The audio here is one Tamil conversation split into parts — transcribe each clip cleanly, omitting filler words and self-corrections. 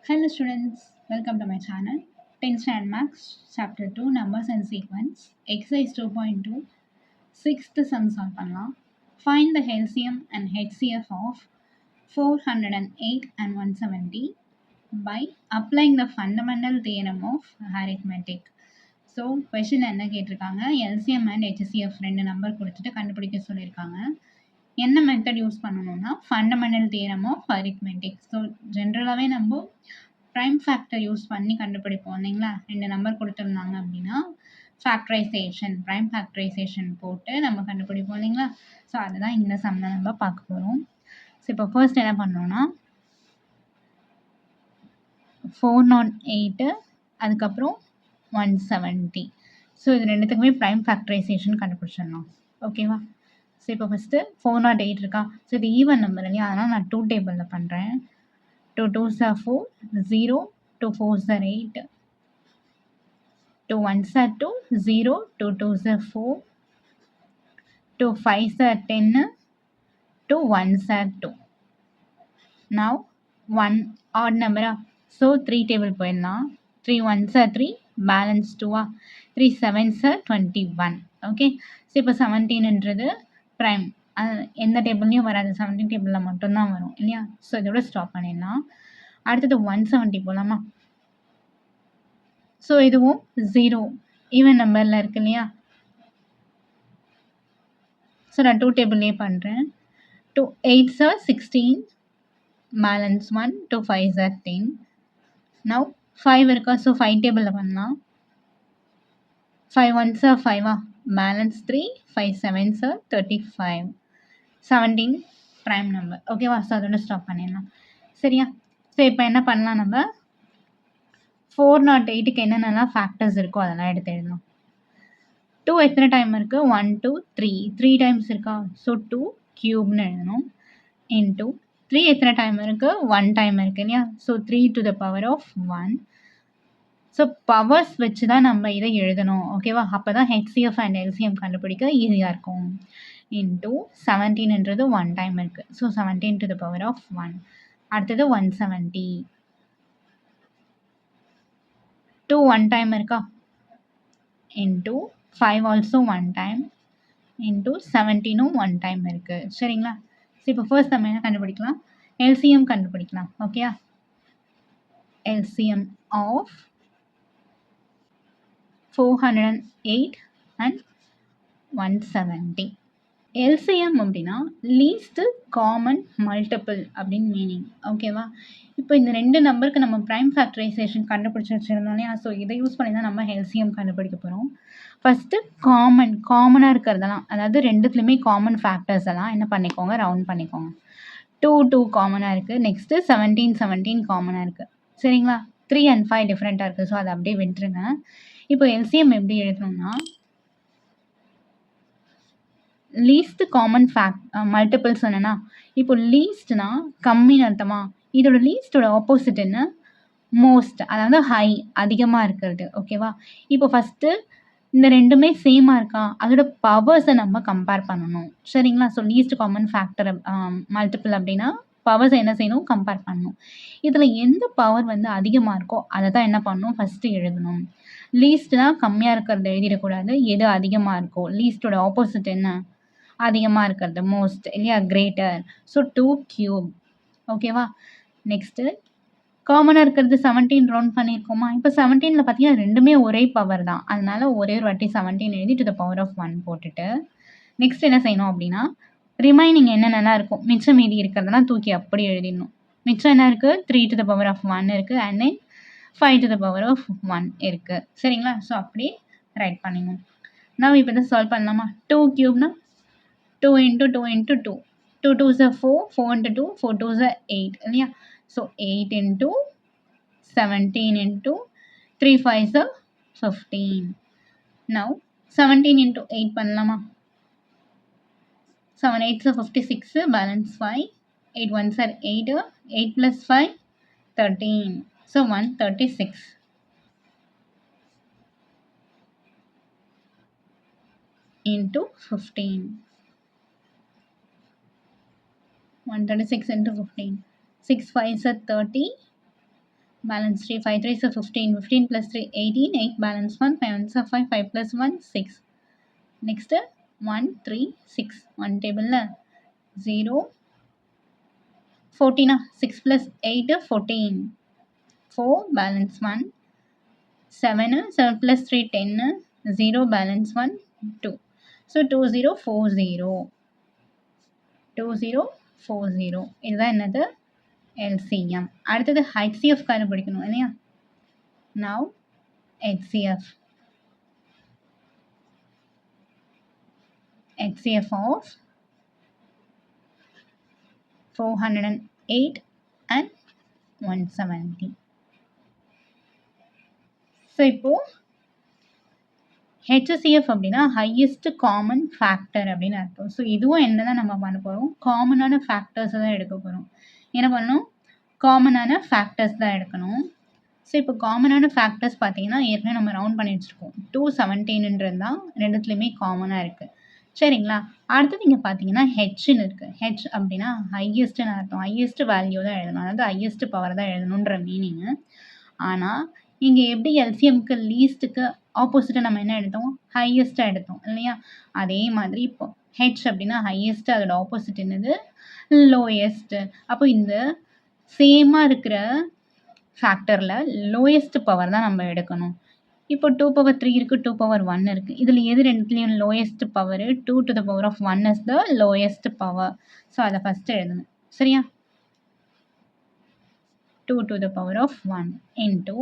Hello students, welcome to my channel. 10th Standard Maths, Chapter 2, Numbers and Sequence, Exercise 2.2, 6th sum solve பண்ணலாம். Find the LCM and HCF of 408 and 170 by applying the fundamental theorem of arithmetic. So question என்ன கேட்டிருக்காங்க, எல்சிஎம் அண்ட் ஹெச்சிஎஃப் ரெண்டு நம்பர் கொடுத்துட்டு கண்டுபிடிக்க சொல்லியிருக்காங்க. என்ன மெத்தட் யூஸ் பண்ணணும்னா fundamental theorem of arithmetic. So ஜென்ரலாகவே நம்ம ப்ரைம் ஃபேக்டர் யூஸ் பண்ணி கண்டுபிடிப்போம் இல்லைங்களா. ரெண்டு நம்பர் கொடுத்துருந்தாங்க அப்படின்னா ஃபேக்டரைசேஷன், ப்ரைம் ஃபேக்டரைசேஷன் போட்டு நம்ம கண்டுபிடிப்போம் இல்லைங்களா. ஸோ அதுதான் இந்த சம்மில் நம்ம பார்க்க போகிறோம். ஸோ இப்போ ஃபர்ஸ்ட் என்ன பண்ணோன்னா 408 அதுக்கப்புறம் 170. ஸோ இது ரெண்டுத்துக்குமே ப்ரைம் ஃபேக்டரைசேஷன் கண்டுபிடிச்சிடலாம். ஓகேவா. ஸோ இப்போ ஃபஸ்ட்டு 408 இருக்கா. ஸோ இது ஈவன் நம்பர் இல்லையா, அதனால் நான் 2 டேபிளில் பண்ணுறேன். 2 2s are 4, 0, 2 4s are 8, 2 1s are 2, 0, 2 2s are 4, 2 5s are 10, 2 1s are 2. Now 1 odd number, so 3 table போயிடலாம். 3 1s are 3, balance 2, 3 7s are 21. Okay. So இப்போ 17ன்றது ப்ரைம், எந்த டேபிள்லையும் வராது, 17 டேபிளில் மட்டும்தான் வரும் இல்லையா. ஸோ இதோட ஸ்டாப் பண்ணிடலாம். அடுத்தது 170 போகலாமா. ஸோ இதுவும் 0 ஈவன் நம்பரில் இருக்கு இல்லையா. ஸோ நான் 2 டேபிள்லேயே பண்ணுறேன். 2 8s are 16, balance 1, 2 5s are 10. Now 5 இருக்கா. ஸோ 5 டேபிளில் பண்ணலாம். 5 1s are 5, balance 3, 5 7s are 35. 17 prime number. ஓகேவா. ஸோ அதோட ஸ்டாப் பண்ணிடலாம். சரியா. ஸோ இப்போ என்ன பண்ணலாம், நம்ம 408க்கு என்னென்னலாம் ஃபேக்டர்ஸ் இருக்கோ அதெல்லாம் எடுத்து எழுதலாம். 2 எத்தனை டைம் இருக்குது, 1 2 3 3 டைம்ஸ் இருக்கா. ஸோ 2 கியூப்னு எழுதணும். இன்டூ 3 எத்தனை டைம் இருக்குது, 1 டைம் இருக்குது இல்லையா. So 3 to the power of 1. So powers வச்சு தான் நம்ம இதை எழுதணும். ஓகேவா. அப்போ தான் ஹெச்சிஎஃப் அண்ட் எல்சிஎம் கண்டுபிடிக்க ஈஸியாக இருக்கும். இன்டூ 17ன்றது 1 டைம் இருக்குது. So 17 to the power of 1. அடுத்தது 170. 2 1 டைம் இருக்கா. Into 5 also 1 time. இன்டூ 17ம் 1 டைம் இருக்குது. சரிங்களா. ஸோ இப்போ ஃபர்ஸ்ட் நம்ம என்ன கண்டுபிடிக்கலாம், எல்சிஎம் கண்டுபிடிக்கலாம். ஓகேயா. LCM of 408 and 170. எல்சிஎம் அப்படின்னா லீஸ்ட் காமன் மல்டிபிள் அப்படின்னு மீனிங். ஓகேவா. இப்போ இந்த ரெண்டு நம்பருக்கு நம்ம ப்ரைம் ஃபேக்டரைசேஷன் கண்டுபிடிச்சி வச்சுருந்தோம் இல்லையா. ஸோ இதை யூஸ் பண்ணி தான் நம்ம எல்சிஎம் கண்டுபிடிக்க போகிறோம். ஃபஸ்ட்டு காமனாக இருக்கிறதெல்லாம், அதாவது ரெண்டுத்துலேயுமே காமன் ஃபேக்டர்ஸ் எல்லாம் என்ன பண்ணிக்கோங்க, ரவுண்ட் பண்ணிக்கோங்க. 2 2 காமனாக இருக்குது. நெக்ஸ்ட்டு 17 17 காமனாக இருக்குது. சரிங்களா. 3 and 5 டிஃப்ரெண்ட்டாக இருக்குது. ஸோ அதை அப்படியே விட்டுருங்க. இப்போ எல்சிஎம் எப்படி எழுதணும்னா, லீஸ்ட் காமன் மல்டிபிள் சொன்னா, இப்போ லீஸ்ட்னா கம்மின்னு அர்த்தமா. இதோட லீஸ்டோட ஆப்போசிட் என்ன, மோஸ்ட், அதாவது ஹை, அதிகமாக இருக்கிறது. ஓகேவா. இப்போ ஃபஸ்ட்டு இந்த ரெண்டுமே சேமாக இருக்கா, அதோட பவர்ஸை நம்ம கம்பேர் பண்ணணும். சரிங்களா. So least common factor multiple அப்படின்னா பவர்ஸை என்ன செய்யணும், கம்பேர் பண்ணணும். இதில் எந்த பவர் வந்து அதிகமாக இருக்கோ அதை தான் என்ன பண்ணணும், ஃபஸ்ட்டு எழுதணும். லீஸ்ட்னா கம்மியாக இருக்கிறத எழுதிடக்கூடாது, எது அதிகமாக இருக்கோ. லீஸ்டோட ஆப்போசிட் என்ன, அதிகமாக இருக்கிறது, மோஸ்ட் இல்லையா, கிரேட்டர். So 2 cube. ஓகேவா. நெக்ஸ்ட்டு காமனாக இருக்கிறது 17 ரவுண்ட் பண்ணியிருக்கோமா. இப்போ 17ல் பார்த்தீங்கன்னா ரெண்டுமே ஒரே பவர் தான், அதனால ஒரே ஒரு வாட்டி 17 எழுதி to the power of 1 போட்டுட்டு நெக்ஸ்ட் என்ன செய்யணும் அப்படின்னா, ரிமைனிங் என்னென்னலாம் இருக்கும், மிச்சம் மீதி இருக்கிறதெல்லாம் தூக்கி அப்படி எழுதிடணும். மிச்சம் என்ன இருக்குது, 3 to the power of 1 இருக்குது, and then 5 to the power of 1 இருக்குது. சரிங்களா. ஸோ அப்படி ரைட் பண்ணிடணும். நான் இப்போ இதை சால்வ் பண்ணலாமா. 2 கியூப்னா 2 into 2 into 2. 2 2s are 4, 4 into 2, 4 2s are 8 இல்லையா. So 8 into 17 into 3 5s are 15. Now 17 into 8 பண்ணலாமா. 7 8s are 56, balance 5, 8 1s are 8, 8 plus 5 13. So 136 into 15. 136 into 15. 6 5s are 30, balance 3, 5 3 is 15, 15 plus 3 18, 8 balance 1, 5 1 is 5, 5 plus 1 6. Next 1 3 6, 1 table 0 14, 6 plus 8 14, 4 balance 1, 7 7 plus 3 10, 0 balance 1 2. So 2040, 2040 இதுதான் என்னது LCM. அடுத்தது HCF கண்டுபிடிக்கணும் இல்லையா? Now HCF of 408 and 170. So இப்போது HCF அப்படின்னா ஹையஸ்ட் காமன் ஃபேக்டர் அப்படின்னு அர்த்தம். ஸோ இதுவும் என்ன தான் நம்ம பண்ண போகிறோம், காமனான ஃபேக்டர்ஸை தான் எடுக்க போகிறோம். என்ன பண்ணணும், காமனான ஃபேக்டர்ஸ் தான் எடுக்கணும். ஸோ இப்போ காமனான ஃபேக்டர்ஸ் பார்த்தீங்கன்னா ஏற்கனவே நம்ம ரவுண்ட் பண்ணி வச்சுருக்கோம். 217ன்றது தான் ரெண்டுத்துலேயுமே காமனாக இருக்குது. சரிங்களா? அடுத்தது இங்கே பார்த்தீங்கன்னா ஹெச்ன்னு இருக்குது. ஹெச் அப்படின்னா ஹையஸ்ட்டுன்னு அர்த்தம். ஹையஸ்ட் வேல்யூ தான் எழுதணும், அதாவது ஹையஸ்ட் பவர் தான் எழுதணுன்ற மீனிங்கு. ஆனால் இங்கே எப்படி எல்சிஎம்க்கு லீஸ்ட்டுக்கு ஆப்போசிட்டாக நம்ம என்ன எடுத்தோம், ஹையஸ்ட்டாக எடுத்தோம் இல்லையா? அதே மாதிரி இப்போ ஹெச் அப்படின்னா ஹையஸ்ட்டு, அதோட ஆப்போசிட் என்னது, லோயஸ்ட்டு. அப்போ இந்த சேமாக இருக்கிற ஃபேக்டரில் லோயஸ்ட் பவர் தான் நம்ம எடுக்கணும். இப்போ 2 power 3 இருக்குது, 2 power 1 இருக்குது. இதில் எது ரெண்டுத்துலேயும் lowest power, 2 to the power of 1 is the lowest power. So அதை ஃபஸ்ட்டு எழுதணும். சரியா? 2 to the power of 1 into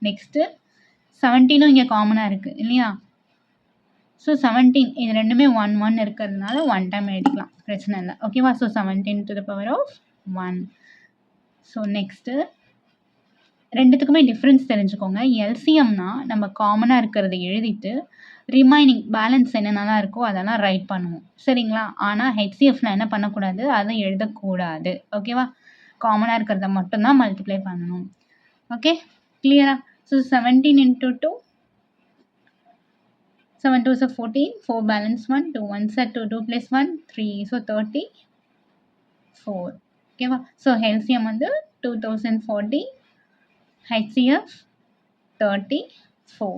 next 17ம் இங்கே காமனாக இருக்குது இல்லையா? ஸோ 17 இது ரெண்டுமே 1 1 இருக்கிறதுனால 1 டைம் எழுதிக்கலாம், பிரச்சனை இல்லை. ஓகேவா? So 17 to the power of 1. So next ரெண்டுத்துக்குமே டிஃப்ரென்ஸ் தெரிஞ்சுக்கோங்க. எல்சிஎம்னா நம்ம காமனாக இருக்கிறத எழுதிட்டு ரிமைனிங் பேலன்ஸ் என்னென்னலாம் இருக்கோ அதெல்லாம் ரைட் பண்ணுவோம். சரிங்களா? ஆனால் ஹெச்சிஎஃப்னா என்ன பண்ணக்கூடாது, அதை எழுதக்கூடாது. ஓகேவா? காமனாக இருக்கிறத மட்டும்தான் மல்டிப்ளை பண்ணணும். ஓகே, கிளியரா? So 17 into 2, 7 2s are 14, 4 balance 1, 2 1s are 2, 2 plus 1 3, so 34. ஓகேவா? ஸோ எல்சிஎம் வந்து 2040, HCF 34.